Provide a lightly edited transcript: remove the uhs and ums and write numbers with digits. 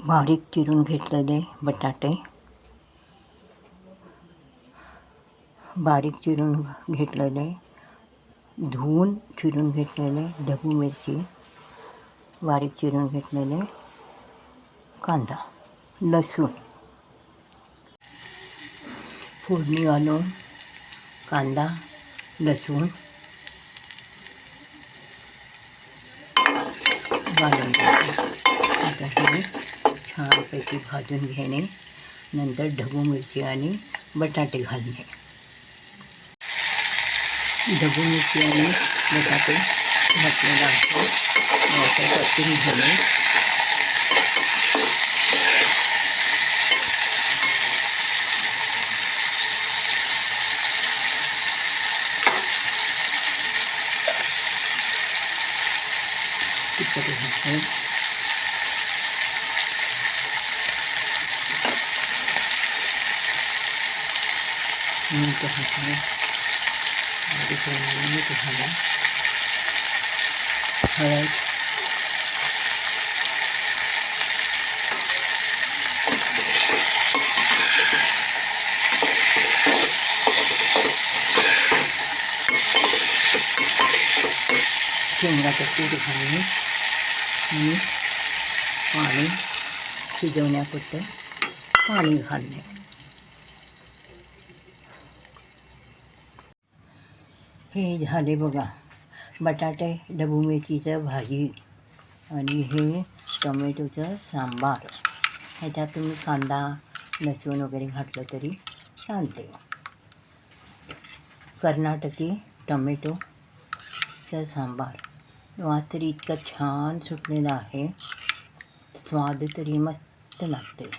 बारीक चिरून घेतलेले बटाटे, बारीक चिरून घेतलेले धुवून चिरून घेतलेले ढबू मिरची, बारीक चिरून घेतलेले कांदा, लसूण, फोडणी घालून कांदा लसूण घालून घ्यायचे. आता हे छानपैकी भाजून घेणे, नंतर ढबू मिरची आणि बटाटे घालणे. ढबू मिरची आणि बटाटे घातलेले आहे, असं परतून घेणे. तिखट घालणे, मीठ घालणे, मीठ घाला, हळद, शेंगाचं कूट घालणे आणि पाणी शिजवण्यापुरतं पाणी घालणे. हे झाले बघा बटाटे ढबू मिरचीचं भाजी आणि हे टोमॅटोचं सांबार. ह्याच्यात तुम्ही कांदा लसूण वगैरे घातलं तरी चालते. कर्नाटकी टोमॅटोचं सांबार वास तरी इतकं छान सुटलेला आहे, स्वाद तरी मस्त लागते.